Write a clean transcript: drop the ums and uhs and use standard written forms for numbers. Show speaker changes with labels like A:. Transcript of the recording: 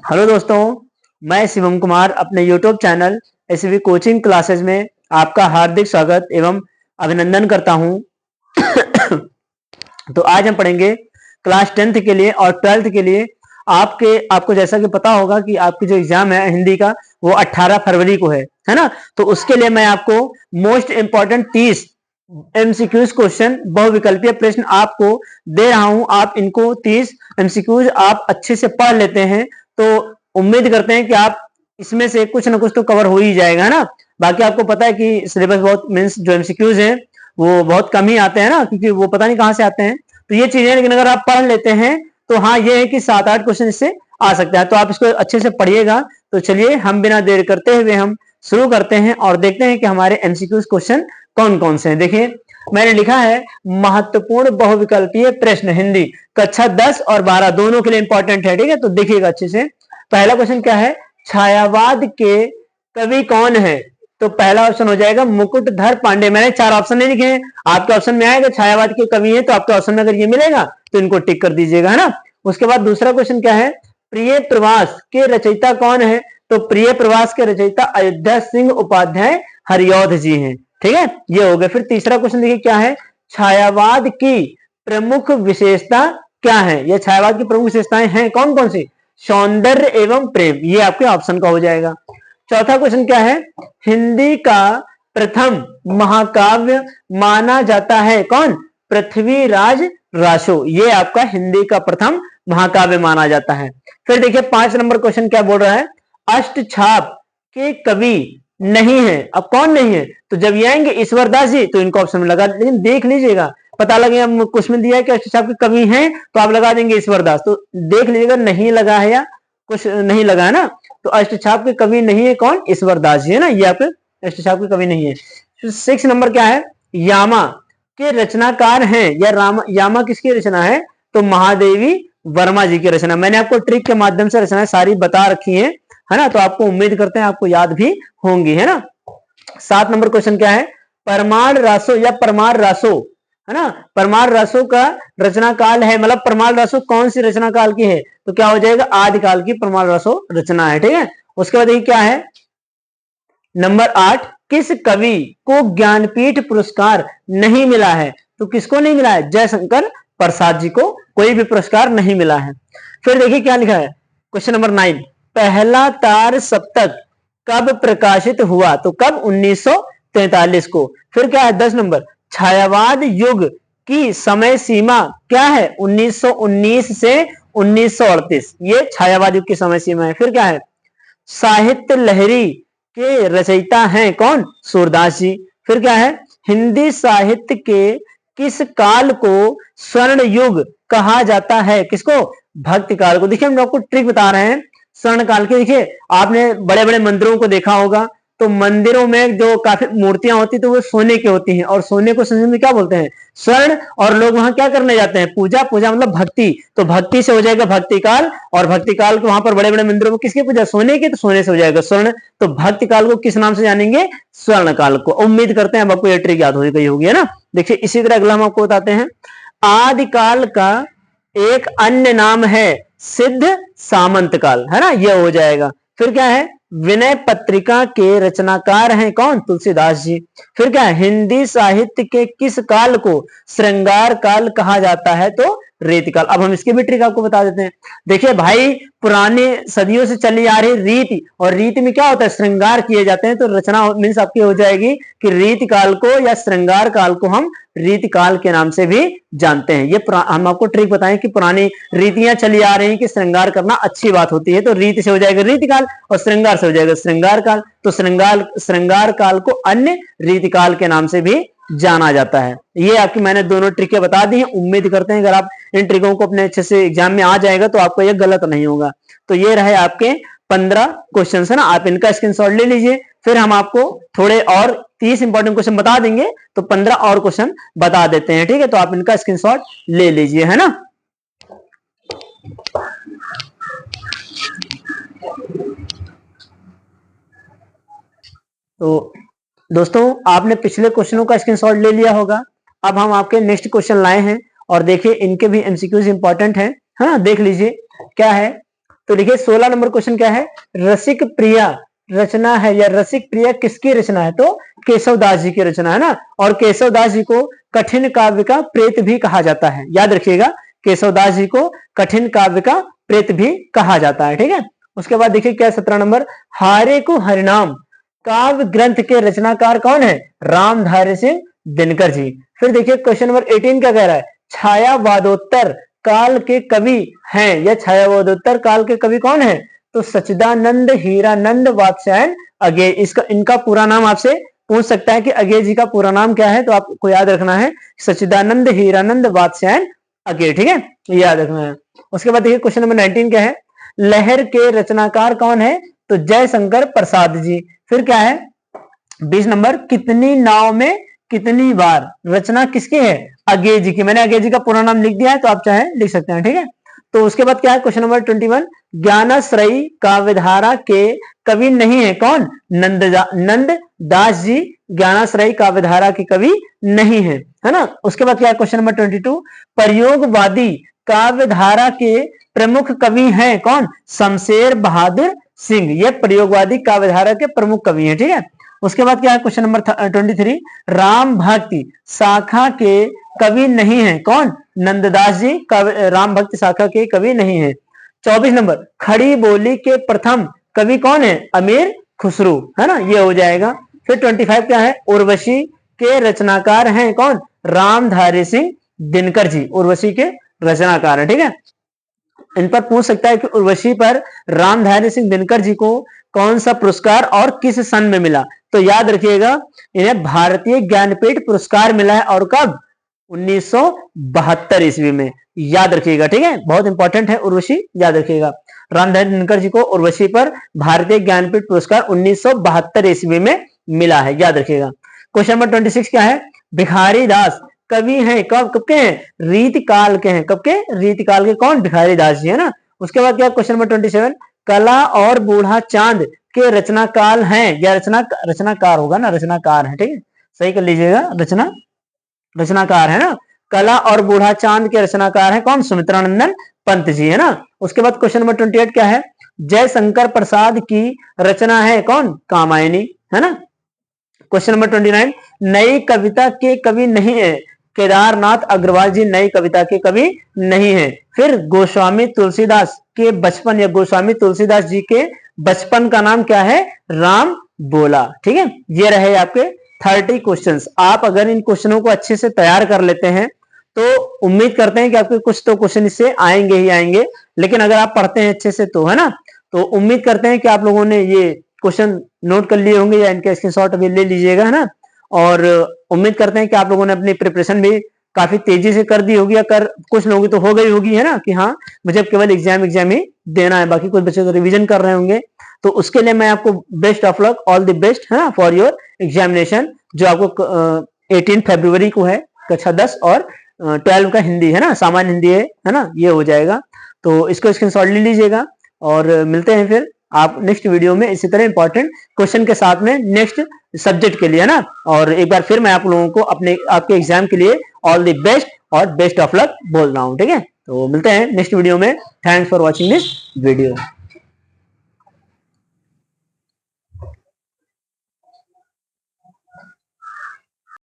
A: Hello दोस्तों, मैं शिवम कुमार अपने YouTube channel SV coaching classes में आपका हार्दिक स्वागत एवं अभिनंदन करता हूं। तो आज हम पढ़ेंगे क्लास 10th के लिए और 12th के लिए। आपको जैसा कि पता होगा कि आपकी जो एग्जाम है हिंदी का वो 18 फरवरी को है ना। तो उसके लिए मैं आपको मोस्ट इंपॉर्टेंट 30 एमसीक्यूज क्वेश्चन बहुविकल्पीय प्रश्न आपको दे रहा हूं। आप इनको 30 एमसीक्यूज आप अच्छे से पढ़ लेते हैं तो उम्मीद करते हैं कि आप इसमें से कुछ ना कुछ तो कवर हो ही जाएगा, है ना। बाकी आपको पता है कि सिलेबस बहुत मीन्स जो एमसीक्यूज हैं वो बहुत कम ही आते हैं ना, क्योंकि वो पता नहीं कहां से आते हैं। तो ये चीजें लेकिन अगर आप पढ़ लेते हैं तो हाँ, ये है कि 7-8 क्वेश्चन इससे आ सकता है। तो आप इसको अच्छे से पढ़िएगा। तो चलिए हम बिना देर करते हुए हम शुरू करते हैं और देखते हैं कि हमारे एमसीक्यूज क्वेश्चन कौन कौन से हैं। देखिए मैंने लिखा है महत्वपूर्ण बहुविकल्पीय प्रश्न हिंदी कक्षा 10 और 12 दोनों के लिए इंपॉर्टेंट है, ठीक है। तो देखिएगा अच्छे से। पहला क्वेश्चन क्या है, छायावाद के कवि कौन है। तो पहला ऑप्शन हो जाएगा मुकुटधर पांडे। मैंने 4 ऑप्शन नहीं लिखे हैं, आपके ऑप्शन में आएगा छायावाद के कवि है तो आपके ऑप्शन में अगर ये मिलेगा तो इनको टिक कर दीजिएगा, है ना। उसके बाद दूसरा क्वेश्चन क्या है, प्रिय प्रवास के रचयिता कौन है। तो प्रिय प्रवास के रचयिता अयोध्या सिंह उपाध्याय हरिऔध जी हैं, ठीक है। ये हो गया। फिर तीसरा क्वेश्चन देखिए क्या है, छायावाद की प्रमुख विशेषता क्या है। ये छायावाद की प्रमुख विशेषताएं हैं कौन कौन सी, सौंदर्य एवं प्रेम, ये आपके ऑप्शन का हो जाएगा। चौथा क्वेश्चन क्या है, हिंदी का प्रथम महाकाव्य माना जाता है कौन, पृथ्वीराज रासो, ये आपका हिंदी का प्रथम महाकाव्य माना जाता है। फिर देखिए 5 नंबर क्वेश्चन क्या बोल रहा है, अष्टछाप के कवि नहीं है। अब कौन नहीं है, तो जब ये आएंगे ईश्वर दास जी तो इनको ऑप्शन में लगा, लेकिन देख लीजिएगा, पता लगे कुछ में दिया है कि अष्टछाप के कवि हैं तो आप लगा देंगे ईश्वर दास, तो देख लीजिएगा नहीं लगा है या कुछ नहीं लगा है ना। तो अष्टछाप के कवि नहीं है कौन, ईश्वर दास जी, है ना, ये आपके अष्टछाप के कवि नहीं है। 6 नंबर क्या है, यामा के रचनाकार हैं या यामा किसकी रचना है, तो महादेवी वर्मा जी की रचना। मैंने आपको ट्रिक के माध्यम से रचनाएं सारी बता रखी है ना, तो आपको उम्मीद करते हैं आपको याद भी होंगी, है ना। 7 नंबर क्वेश्चन क्या है, परमार रासो या परमार रासो, है ना, परमार रासो का रचना काल है, मतलब परमार रासो कौन सी रचना काल की है, तो क्या हो जाएगा आदिकाल की परमार रासो रचना है, ठीक है। उसके बाद क्या है, नंबर 8, किस कवि को ज्ञानपीठ पुरस्कार नहीं मिला है। तो किसको नहीं मिला है, जयशंकर प्रसाद जी को कोई भी पुरस्कार नहीं मिला है। फिर देखिए क्या लिखा है, क्वेश्चन नंबर 9, पहला तार सप्तक कब प्रकाशित हुआ, तो कब 1943 को। फिर क्या है 10 नंबर, छायावाद युग की समय सीमा क्या है, 1919 से 1938, ये छायावाद युग की समय सीमा है। फिर क्या है, साहित्य लहरी के रचयिता हैं कौन, सूरदास जी। फिर क्या है, हिंदी साहित्य के किस काल को स्वर्ण युग कहा जाता है, किसको, भक्ति काल को। देखिए हम आपको ट्रिक बता रहे हैं स्वर्ण काल के। देखिए आपने बड़े बड़े मंदिरों को देखा होगा, तो मंदिरों में जो काफी मूर्तियां होती तो वो सोने की होती हैं, और सोने को संस्कृत में क्या बोलते हैं, स्वर्ण। और लोग वहां क्या करने जाते हैं, पूजा, पूजा मतलब भक्ति, तो भक्ति से हो जाएगा भक्ति काल, और भक्ति काल को वहां पर बड़े बड़े मंदिरों में किसकी पूजा, सोने की, तो सोने से हो जाएगा स्वर्ण। तो भक्ति काल को किस नाम से जानेंगे, स्वर्ण काल को। उम्मीद करते हैं अब आपको ये ट्रिक याद हो गई होगी, है ना। देखिए इसी तरह अगला हम आपको बताते हैं, आदिकाल का एक अन्य नाम है सिद्ध सामंत काल, है ना, ये हो जाएगा। फिर क्या है, विनय पत्रिका के रचनाकार हैं कौन, तुलसीदास जी। फिर क्या है, हिंदी साहित्य के किस काल को श्रृंगार काल कहा जाता है, तो रीतिकाल। अब हम इसकी भी ट्रिक आपको बता देते हैं। देखिए भाई पुराने सदियों से चली आ रही रीति, और रीति में क्या होता है, श्रृंगार किए जाते हैं, तो रचना मीन्स आपकी हो जाएगी कि रीतिकाल को या श्रृंगार काल को हम रीतिकाल के नाम से भी जानते हैं। ये हम आपको ट्रिक बताएं कि पुरानी रीतियां चली आ रही हैं कि श्रृंगार करना अच्छी बात होती है, तो रीति से हो जाएगा रीतिकाल और श्रृंगार से हो जाएगा श्रृंगार काल। तो श्रृंगार काल को अन्य रीतिकाल के नाम से भी जाना जाता है। ये आपकी मैंने दोनों ट्रिकें बता दी हैं। उम्मीद करते हैं अगर आप इन ट्रिकों को अपने अच्छे से एग्जाम में आ जाएगा तो आपको ये गलत नहीं होगा। तो ये रहे आपके 15 क्वेश्चन, है ना, आप इनका स्क्रीनशॉट ले लीजिए। फिर हम आपको थोड़े और 30 इंपॉर्टेंट क्वेश्चन बता देंगे, तो 15 और क्वेश्चन बता देते हैं, ठीक है। तो आप इनका स्क्रीनशॉट ले लीजिए, है ना। तो दोस्तों आपने पिछले क्वेश्चनों का स्क्रीनशॉट ले लिया होगा। अब हम आपके नेक्स्ट क्वेश्चन लाए हैं और देखिए इनके भी एमसीक्यूज इंपॉर्टेंट हैं, है ना। देख लीजिए क्या है, तो देखिए 16 नंबर क्वेश्चन क्या है, रसिक प्रिया रचना है या रसिक प्रिया किसकी रचना है, तो केशवदास जी की रचना है ना। और केशवदास जी को कठिन काव्य का प्रेत भी कहा जाता है, याद रखिएगा, केशवदास जी को कठिन काव्य का प्रेत भी कहा जाता है, ठीक है। उसके बाद देखिए क्या 17 नंबर, हारे को हरिनाम काव्य ग्रंथ के रचनाकार कौन है, रामधारी सिंह दिनकर जी। फिर देखिए क्वेश्चन नंबर 18 क्या कह रहा है, छायावादोत्तर काल के कवि हैं या छायावादोत्तर काल के कवि कौन है, तो सच्चिदानंद हीरानंद वात्स्यायन अगे। इसका इनका पूरा नाम आपसे पूछ सकता है कि अगे जी का पूरा नाम क्या है, तो आपको याद रखना है सच्चिदानंद हीरानंद वात्स्यायन अगे, ठीक है, याद रखना है। उसके बाद देखिए क्वेश्चन नंबर 19 क्या है, लहर के रचनाकार कौन है, तो जयशंकर प्रसाद जी। फिर क्या है 20 नंबर, कितनी नाव में कितनी बार रचना किसकी है, अगे जी की। मैंने अगे जी का पूरा नाम लिख दिया है, तो आप चाहे लिख सकते हैं, ठीक है। तो उसके बाद क्या है क्वेश्चन नंबर 21, ज्ञानाश्रयी काव्यधारा के कवि नहीं है कौन, नंददास जी ज्ञानाश्रयी काव्यधारा के कवि नहीं है ना। उसके बाद क्या है क्वेश्चन नंबर 22, प्रयोगवादी काव्यधारा के प्रमुख कवि हैं कौन, शमशेर बहादुर सिंह, ये प्रयोगवादी काव्यधारा के प्रमुख कवि हैं, ठीक है। उसके बाद क्या है क्वेश्चन नंबर 23, राम भक्ति शाखा के कवि नहीं है कौन, नंददास जी राम भक्ति शाखा के कवि नहीं है। 24 नंबर, खड़ी बोली के प्रथम कवि कौन है, अमीर खुसरो, है ना, ये हो जाएगा। फिर 25 क्या है, उर्वशी के रचनाकार हैं कौन, रामधारी सिंह दिनकर जी, उर्वशी के रचनाकार है, ठीक है। इन पर पूछ सकता है कि उर्वशी पर रामधारी सिंह दिनकर जी को कौन सा पुरस्कार और किस सन में मिला, तो याद रखिएगा इन्हें भारतीय ज्ञानपीठ पुरस्कार मिला है, और कब, 1972 ईस्वी में, याद रखिएगा, ठीक है, बहुत इंपॉर्टेंट है उर्वशी, याद रखिएगा। रामधारी दिनकर जी को उर्वशी पर भारतीय ज्ञानपीठ पुरस्कार 1972 ईस्वी में मिला है, याद रखिएगा। क्वेश्चन नंबर 26 क्या है, भिखारी दास कवि हैं कब के हैं, रीतिकाल के हैं, कब के, रीतिकाल के, कौन, भिखारी दास जी, है ना। उसके बाद क्या क्वेश्चन नंबर 27, कला और बूढ़ा चांद के रचनाकाल हैं या रचनाकार होगा ना, रचनाकार है, ठीक है, सही कर लीजिएगा, रचनाकार है ना। कला और बूढ़ा चांद के रचनाकार है कौन, सुमित्रानंदन पंत जी, है ना। उसके बाद क्वेश्चन नंबर 28 क्या है, जयशंकर प्रसाद की रचना है कौन, कामायनी, है ना। क्वेश्चन नंबर 29, नई कविता के कवि नहीं है, केदारनाथ अग्रवाल जी नई कविता के कवि नहीं है। फिर गोस्वामी तुलसीदास के बचपन या गोस्वामी तुलसीदास जी के बचपन का नाम क्या है, राम बोला, ठीक है। ये रहे आपके 30 क्वेश्चंस। आप अगर इन क्वेश्चनों को अच्छे से तैयार कर लेते हैं तो उम्मीद करते हैं कि आपके कुछ तो क्वेश्चन इससे आएंगे ही आएंगे, लेकिन अगर आप पढ़ते हैं अच्छे से तो, है ना, तो उम्मीद करते हैं कि आप लोगों ने ये क्वेश्चन नोट कर लिए होंगे या इनके स्क्रीनशॉट अभी ले लीजिएगा, है ना। और उम्मीद करते हैं कि आप लोगों ने अपनी प्रिपरेशन भी काफी तेजी से कर दी होगी, या कर कुछ लोगों की तो हो गई होगी, है ना, कि हाँ मुझे केवल एग्जाम ही देना है, बाकी कुछ बच्चे तो रिवीजन कर रहे होंगे। तो उसके लिए मैं आपको best of luck, all the best, है ना, फॉर योर एग्जामिनेशन, जो आपको 18 फरवरी को है, कक्षा 10 और 12 का हिंदी, है ना, सामान्य हिंदी है ना, ये हो जाएगा। तो इसको स्क्रीनशॉट ले लीजिएगा और मिलते हैं फिर आप नेक्स्ट वीडियो में इसी तरह इंपॉर्टेंट क्वेश्चन के साथ में नेक्स्ट सब्जेक्ट के लिए, है ना। और एक बार फिर मैं आप लोगों को आपके एग्जाम के लिए ऑल द बेस्ट और बेस्ट ऑफ लक बोल रहा हूँ, ठीक है। तो मिलते हैं नेक्स्ट वीडियो में। Thanks for watching this video.